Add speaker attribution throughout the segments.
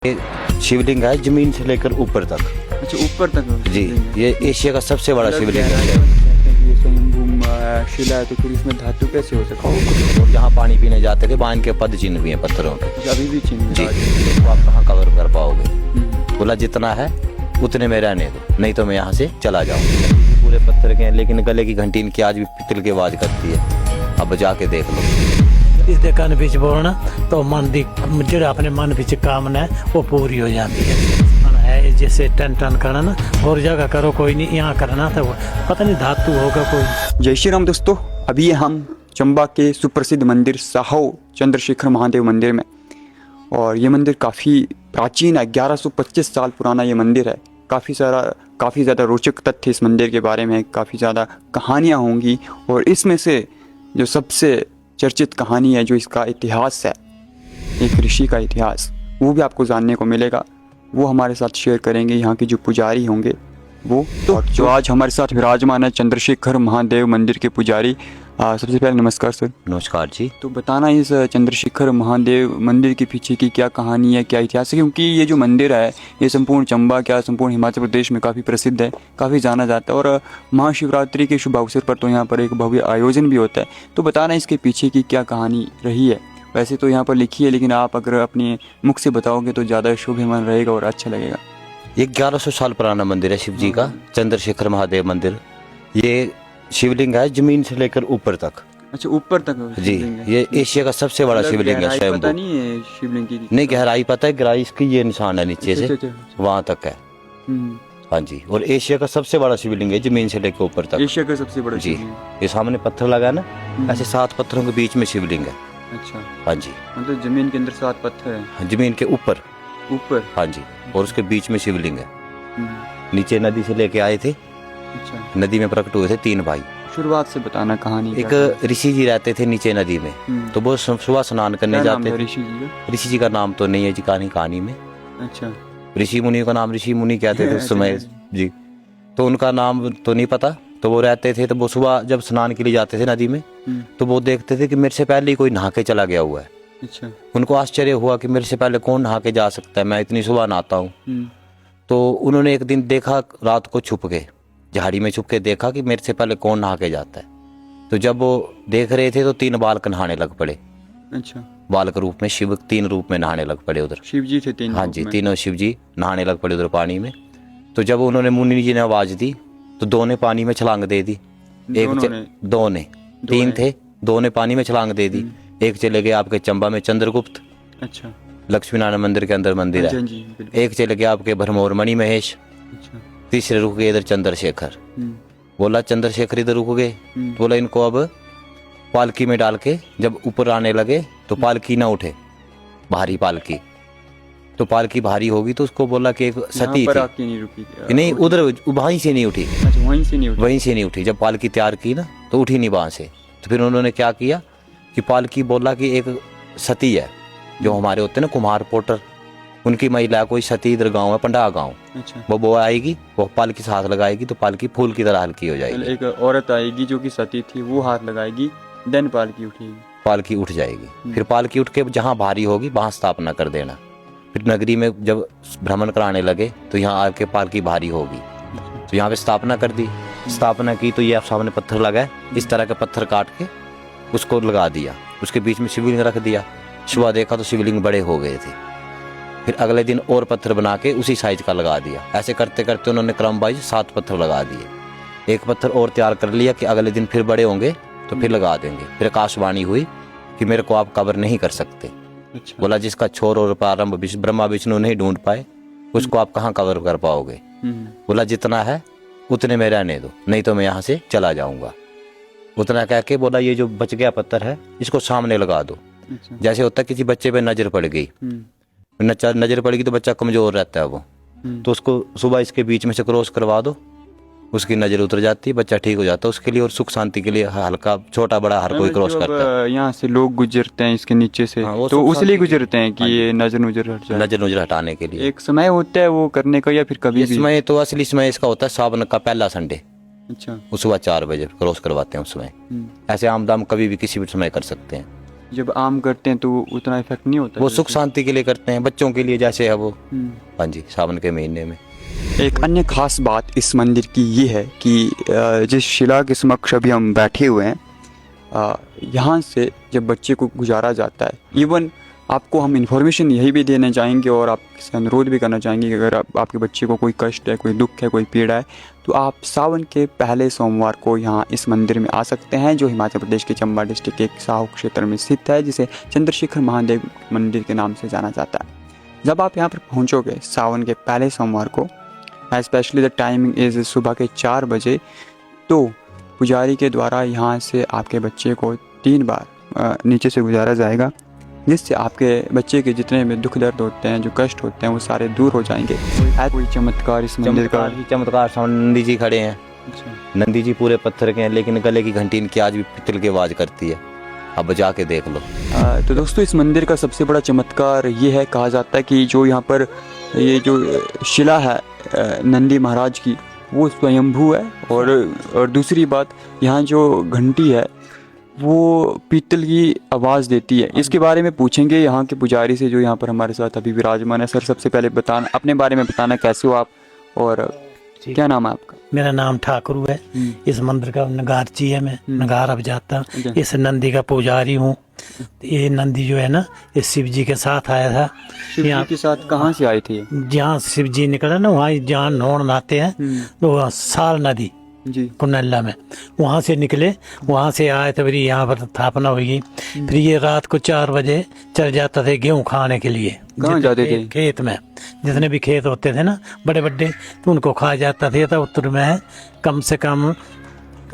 Speaker 1: ये शिवलिंग है जमीन से लेकर ऊपर तक।
Speaker 2: अच्छा, ऊपर तक
Speaker 1: जी,
Speaker 2: शिवलिंग है।
Speaker 1: ये एशिया का सबसे बड़ा शिवलिंग है।
Speaker 2: कहते हैं कि ये स्वयंभू शिला है, तो फिर इसमें धातु कैसे हो सकता है?
Speaker 1: और जहाँ पानी पीने जाते थे वहाँ इनके पद चिन्ह भी हैं पत्थरों के।
Speaker 2: अच्छा, अभी भी चिन्ह
Speaker 1: जी,
Speaker 2: है।
Speaker 1: तो आप कहाँ कवर कर पाओगे? बोला जितना है उतने में रहने दो, नहीं तो मैं यहाँ से चला जाऊँगा। पूरे पत्थर के हैं, लेकिन गले की घंटी इनकी आज भी पितल की आवाज़ करती है। अब जाके देख लो।
Speaker 3: इस दे कान बिच बोलना तो मन दी जो अपने मन बिच कामना है वो पूरी हो जाती है। जैसे टन टन करना ना, और जगह करो कोई नहीं, यहाँ करना तो पता नहीं धातु होगा कोई।
Speaker 2: जय श्री राम दोस्तों, अभी हम चंबा के सुप्रसिद्ध मंदिर साहो चंद्रशेखर महादेव मंदिर में, और ये मंदिर काफ़ी प्राचीन है। 1125 साल पुराना ये मंदिर है। काफ़ी ज़्यादा रोचक तथ्य इस मंदिर के बारे में, काफ़ी ज़्यादा कहानियाँ होंगी, और इसमें से जो सबसे चर्चित कहानी है, जो इसका इतिहास है, एक ऋषि का इतिहास, वो भी आपको जानने को मिलेगा। वो हमारे साथ शेयर करेंगे यहाँ के जो पुजारी होंगे वो। तो जो आज हमारे साथ विराजमान है चंद्रशेखर महादेव मंदिर के पुजारी। सबसे पहले नमस्कार सर।
Speaker 1: नमस्कार जी।
Speaker 2: तो बताना इस चंद्रशेखर महादेव मंदिर के पीछे की क्या कहानी है, क्या इतिहास है, क्योंकि ये जो मंदिर है ये संपूर्ण चंबा, क्या संपूर्ण हिमाचल प्रदेश में काफ़ी प्रसिद्ध है, काफ़ी जाना जाता है, और महाशिवरात्रि के शुभ अवसर पर तो यहाँ पर एक भव्य आयोजन भी होता है। तो बताना इसके पीछे की क्या कहानी रही है। वैसे तो यहाँ पर लिखी है, लेकिन आप अगर अपने मुख से बताओगे तो ज़्यादा शोभेमान रहेगा और अच्छा लगेगा।
Speaker 1: ये 1100 साल पुराना मंदिर है शिव जी का, चंद्रशेखर महादेव मंदिर। ये शिवलिंग है जमीन से लेकर ऊपर तक।
Speaker 2: अच्छा, ऊपर तक
Speaker 1: जी, ये एशिया का सबसे बड़ा शिवलिंग है। स्वयं
Speaker 2: पता नहीं है शिवलिंग की?
Speaker 1: नहीं, गहराई पता है, गहराई इसकी ये निशान है नीचे से
Speaker 2: अच्छा।
Speaker 1: वहां तक है। हाँ जी, और एशिया का सबसे बड़ा शिवलिंग है जमीन से लेकर ऊपर तक।
Speaker 2: एशिया का सबसे बड़ा
Speaker 1: जी,
Speaker 2: शिवलिंग।
Speaker 1: ये सामने पत्थर लगा है ना, ऐसे 7 पत्थरों के बीच में शिवलिंग है।
Speaker 2: अच्छा,
Speaker 1: हाँ जी,
Speaker 2: मतलब जमीन के अंदर 7 पत्थर हैं।
Speaker 1: जमीन के ऊपर।
Speaker 2: ऊपर।
Speaker 1: हाँ जी, और उसके बीच में शिवलिंग है।
Speaker 2: हम्म,
Speaker 1: नीचे नदी से लेके आए थे,
Speaker 2: अच्छा,
Speaker 1: नदी में प्रकट हुए थे 3 भाई।
Speaker 2: शुरुआत से बताना कहानी।
Speaker 1: एक ऋषि जी रहते थे नीचे नदी में, तो वो सुबह स्नान करने
Speaker 2: क्या नाम
Speaker 1: जाते
Speaker 2: था
Speaker 1: थे।
Speaker 2: ऋषि जी का?
Speaker 1: ऋषि जी का नाम तो नहीं है जी, कहानी में।
Speaker 2: अच्छा,
Speaker 1: ऋषि मुनि का नाम ऋषि मुनि कहते थे उस समय जी, तो उनका नाम तो नहीं पता। तो वो रहते थे, तो वो सुबह जब स्नान के लिए जाते थे नदी में, तो वो देखते थे कि मेरे से पहले ही कोई नहा के चला गया हुआ है।
Speaker 2: अच्छा,
Speaker 1: उनको आश्चर्य हुआ कि मेरे से पहले कौन नहा के जा सकता है, मैं इतनी सुबह नहाता हूँ। तो उन्होंने एक दिन देखा, रात को छुप के, झाड़ी में छुप के देखा कि मेरे से पहले कौन नहा के जाता है। तो जब वो देख रहे थे तो 3 बालक नहाने लग पड़े।
Speaker 2: अच्छा,
Speaker 1: बालक रूप में, शिव 3 रूप में नहाने लग पड़े उधर।
Speaker 2: शिव जी थे 3?
Speaker 1: हाँ जी, तीनों शिव जी नहाने लग पड़े उधर पानी में। तो जब उन्होंने मुनि जी ने आवाज दी तो 2 ने पानी में छलांग दे दी। दो ने 3 थे, 2 ने पानी में छलांग दे दी। एक चले गए आपके चंबा में चंद्रगुप्त,
Speaker 2: अच्छा,
Speaker 1: लक्ष्मी नारायण मंदिर के अंदर मंदिर है। एक चले गए आपके भरमौर मणि महेश।
Speaker 2: अच्छा,
Speaker 1: तीसरे रुक गए इधर चंद्रशेखर। बोला चंद्रशेखर इधर रुक गए, तो बोला इनको अब पालकी में डाल के जब ऊपर आने लगे तो पालकी ना उठे, भारी पालकी। तो पालकी भारी होगी तो उसको बोला कि एक सती थी,
Speaker 2: नहीं रुकी?
Speaker 1: नहीं, उधर वहीं से नहीं उठी।
Speaker 2: अच्छा, वहीं से नहीं उठी।
Speaker 1: जब पालकी तैयार की ना तो उठी नहीं वहां से। तो फिर उन्होंने क्या किया कि पालकी बोला कि एक सती है, जो हमारे होते हैं ना कुम्हार पोटर, उनकी महिला कोई सती इधर गाँव है, पंडा गाँव।
Speaker 2: अच्छा,
Speaker 1: वो आएगी, वो पालकी से हाथ लगाएगी तो पालकी फूल की तरह हल्की हो जाएगी।
Speaker 2: एक औरत आएगी जो कि सती थी, वो हाथ लगाएगी, देन पालकी उठेगी।
Speaker 1: पालकी उठ जाएगी। फिर पालकी उठ के जहाँ भारी होगी वहां स्थापना कर देना। फिर नगरी में जब भ्रमण कराने लगे तो यहाँ आके पालकी भारी होगी, तो यहाँ पे स्थापना कर दी। स्थापना की तो ये आप सामने पत्थर लगा है, इस तरह के पत्थर काट के उसको लगा दिया, उसके बीच में शिवलिंग रख दिया। सुबह देखा तो शिवलिंग बड़े हो गए थे। फिर अगले दिन और पत्थर बना के उसी साइज का लगा दिया। ऐसे करते करते उन्होंने क्रम वाइज 7 पत्थर लगा दिए। एक पत्थर और तैयार कर लिया कि अगले दिन फिर बड़े होंगे तो फिर लगा देंगे। फिर आकाशवाणी हुई कि मेरे को आप कवर नहीं कर सकते।
Speaker 2: अच्छा,
Speaker 1: बोला जिसका छोर और प्रारंभ ब्रह्मा विष्णु नहीं ढूंढ पाए उसको आप कहाँ कवर कर पाओगे। बोला जितना है उतने में रहने दो, नहीं तो मैं यहाँ से चला जाऊंगा। उतना कह के बोला ये जो बच गया पत्थर है इसको सामने लगा दो।
Speaker 2: अच्छा,
Speaker 1: जैसे होता है किसी बच्चे पे नजर पड़ गई, नजर पड़ेगी तो बच्चा कमजोर रहता है वो, तो उसको सुबह इसके बीच में से क्रॉस करवा दो, उसकी नजर उतर जाती है, बच्चा ठीक हो जाता है उसके लिए। और सुख शांति के लिए हल्का छोटा बड़ा हर कोई क्रॉस करता है।
Speaker 2: यहाँ से लोग गुजरते हैं इसके नीचे से,
Speaker 1: हाँ,
Speaker 2: तो उसलिए गुजरते हैं कि ये नजर हट जाए।
Speaker 1: नजर हटाने के लिए
Speaker 2: एक समय होता है वो करने का, या फिर कभी भी?
Speaker 1: समय तो असली समय इसका होता है सावन का पहला संडे।
Speaker 2: अच्छा,
Speaker 1: वो सुबह 4 बजे क्रॉस करवाते हैं उस समय। ऐसे आम दाम कभी भी किसी भी समय कर सकते हैं।
Speaker 2: जब आम करते हैं तो उतना इफेक्ट नहीं होता?
Speaker 1: वो सुख शांति के लिए करते हैं, बच्चों के लिए जैसे है वो। हाँ जी, सावन के महीने में।
Speaker 2: एक अन्य खास बात इस मंदिर की ये है कि जिस शिला के समक्ष अभी हम बैठे हुए हैं, यहाँ से जब बच्चे को गुजारा जाता है, इवन आपको हम इन्फॉर्मेशन यही भी देना चाहेंगे और आपसे अनुरोध भी करना चाहेंगे कि अगर आपके बच्चे को कोई कष्ट है, कोई दुख है, कोई पीड़ा है, तो आप सावन के पहले सोमवार को यहाँ इस मंदिर में आ सकते हैं, जो हिमाचल प्रदेश के चंबा डिस्ट्रिक्ट के एक साहो क्षेत्र में स्थित है, जिसे चंद्रशेखर महादेव मंदिर के नाम से जाना जाता है। जब आप यहाँ पर पहुँचोगे सावन के पहले सोमवार को, स्पेशली द टाइमिंग इज़ सुबह के 4 बजे, तो पुजारी के द्वारा यहाँ से आपके बच्चे को 3 बार नीचे से गुजारा जाएगा, जिससे आपके बच्चे के जितने भी दुख दर्द होते हैं, जो कष्ट होते हैं, वो सारे दूर हो जाएंगे। कोई चमत्कार इस मंदिर का?
Speaker 1: चमत्कार सामने नंदी जी खड़े हैं।
Speaker 2: अच्छा।
Speaker 1: नंदी जी पूरे पत्थर के हैं, लेकिन गले की घंटी इनकी आज भी पित्तल की आवाज़ करती है। अब बजा के देख लो।
Speaker 2: तो दोस्तों, इस मंदिर का सबसे बड़ा चमत्कार ये है, कहा जाता है कि जो यहाँ पर ये जो शिला है नंदी महाराज की, वो स्वयंभू है, और दूसरी बात, यहाँ जो घंटी है वो पीतल की आवाज़ देती है। इसके बारे में पूछेंगे यहाँ के पुजारी से, जो यहाँ पर हमारे साथ अभी विराजमान है। सर, सबसे पहले बताना, अपने बारे में बताना, कैसे हो आप और क्या नाम है आपका?
Speaker 3: मेरा नाम ठाकुर है। इस मंदिर का नगारची है, मैं नगार अब जाता। इस नंदी का पुजारी हूँ। ये नंदी जो है ना, ये शिव जी के साथ आया था।
Speaker 2: शिव जी के साथ कहाँ से आए थे?
Speaker 3: जहाँ शिव जी निकला ना, वहाँ जहाँ नौन नहाते हैं, तो साल नदी
Speaker 2: जी
Speaker 3: कुनल्ला में, वहाँ से निकले, वहाँ से आए तो फिर यहाँ पर स्थापना हुई। फिर ये रात को 4 बजे चल जाता थे गेहूँ खाने के लिए।
Speaker 2: कहाँ जाते थे?
Speaker 3: खेत में, जितने भी खेत होते थे ना बड़े बड़े, तो उनको खा जाता थे। तो उत्तर में कम से कम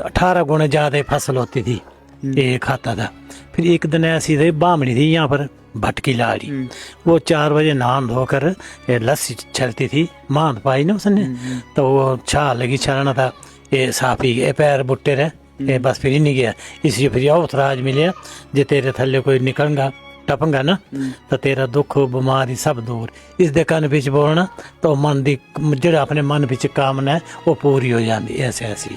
Speaker 3: 18 गुने ज़्यादा फसल होती थी, ये खाता था। फिर एक दिन ऐसी थी, बामणी थी यहाँ पर भटकी लाड़ी, वो 4 बजे नहा धोकर लस्सी चलती थी, मांद पाई ना उसने, तो वो छा लगी चलना था, ये साफी ये पैर बुट्टे रहे, ये बस फिर ही नहीं गया। इसलिए फिर आओ आज मिले, जे तेरे थल्ले कोई निकलगा टपंगा ना, तो तेरा दुख बीमारी सब दूर। इस दे कन बिच बोलना तो मन दी जो अपने मन बिच कामना है वो पूरी हो जाती। ऐसे ऐसी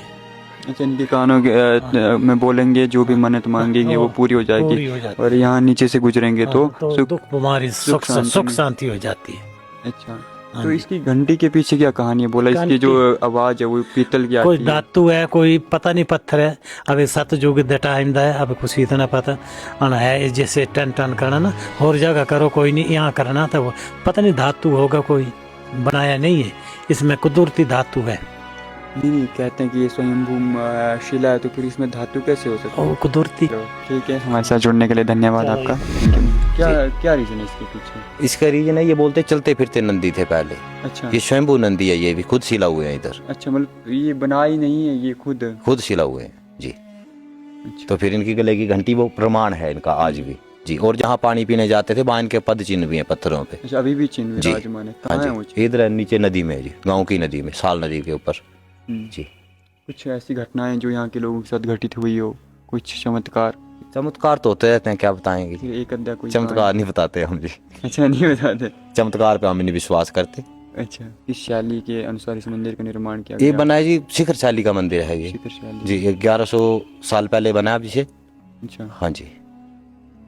Speaker 2: अच्छा, इनके कानों के में बोलेंगे, जो भी मन्नत मांगेंगे वो पूरी हो जाएगी। और यहाँ नीचे से गुजरेंगे तो
Speaker 3: दुख बीमारी सुख शांति हो जाती है।
Speaker 2: अच्छा, तो इसकी घंटी के पीछे क्या कहानी है? बोला इसकी जो आवाज है वो पीतल की आती
Speaker 3: कोई
Speaker 2: है।
Speaker 3: धातु है, कोई पता नहीं पत्थर है। अब सतयुग द टाइम दा है, अब कुछ इतना पता अन है। जैसे टन टन करना ना, और जगह करो कोई नहीं, यहाँ करना था वो पता नहीं धातु होगा, कोई बनाया नहीं है, इसमें कुदरती धातु है।
Speaker 2: नहीं, कहते हैं कि ये स्वयंभू शिला है, तो फिर इसमें धातु कैसे हो सकता है?
Speaker 3: वो कुदरती।
Speaker 2: ठीक है, हमारे साथ जुड़ने के लिए धन्यवाद आपका। क्या रीजन है इसके पीछे?
Speaker 1: इसका रीजन है, ये बोलते चलते फिरते नंदी थे पहले।
Speaker 2: अच्छा,
Speaker 1: ये स्वयंभू नंदी है, ये भी खुद शिला हुए हैं इधर।
Speaker 2: अच्छा, मतलब ये बनाई नहीं है, ये खुद
Speaker 1: शिला हुए हैं जी।
Speaker 2: अच्छा।
Speaker 1: तो फिर इनकी गले की घंटी वो प्रमाण है इनका आज भी जी। और जहाँ पानी पीने जाते थे, वहाँ इनके पद चिन्ह भी हैं पत्थरों पे।
Speaker 2: अच्छा, अभी भी चिन्ह
Speaker 1: जी।
Speaker 2: विराजमान है। कहाँ है वो चिन्ह?
Speaker 1: इधर नीचे नदी में जी, गाँव की नदी में, साल नदी के ऊपर जी।
Speaker 2: कुछ ऐसी घटनाएं जो यहाँ के लोगों के साथ घटित हुई हो, कुछ चमत्कार?
Speaker 1: चमत्कार तो होते रहते हैं, क्या बताएंगे।
Speaker 2: एक अद्धा कोई
Speaker 1: चमत्कार नहीं बताते हम जी।
Speaker 2: अच्छा, नहीं बताते।
Speaker 1: चमत्कार पे हम नहीं विश्वास करते।
Speaker 2: अच्छा, इस शैली के अनुसार इस मंदिर का निर्माण किया
Speaker 1: ये
Speaker 2: गया?
Speaker 1: बना है जी, शिखर शैली का मंदिर है ये
Speaker 2: शिखर शैली
Speaker 1: जी। 1100 साल पहले बना है इसे।
Speaker 2: अच्छा,
Speaker 1: हाँ जी।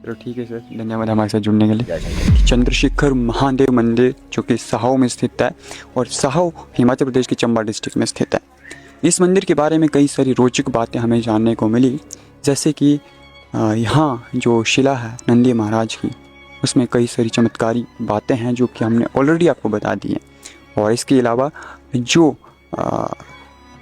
Speaker 2: चलो ठीक है सर, धन्यवाद हमारे साथ जुड़ने के लिए। चंद्रशेखर महादेव मंदिर जो कि साहो में स्थित है, और साहो हिमाचल प्रदेश के चंबा डिस्ट्रिक्ट में स्थित है। इस मंदिर के बारे में कई सारी रोचक बातें हमें जानने को मिली, जैसे कि यहाँ जो शिला है नंदी महाराज की, उसमें कई सारी चमत्कारी बातें हैं जो कि हमने ऑलरेडी आपको बता दी हैं। और इसके अलावा जो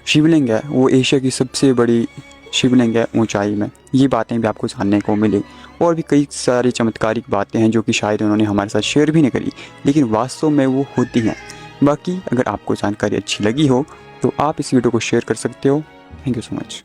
Speaker 2: शिवलिंग है वो एशिया की सबसे बड़ी शिवलिंग है ऊंचाई में, ये बातें भी आपको जानने को मिली। और भी कई सारी चमत्कारिक बातें हैं जो कि शायद उन्होंने हमारे साथ शेयर भी नहीं करी, लेकिन वास्तव में वो होती हैं। बाकी अगर आपको जानकारी अच्छी लगी हो तो आप इस वीडियो को शेयर कर सकते हो। Thank you so much.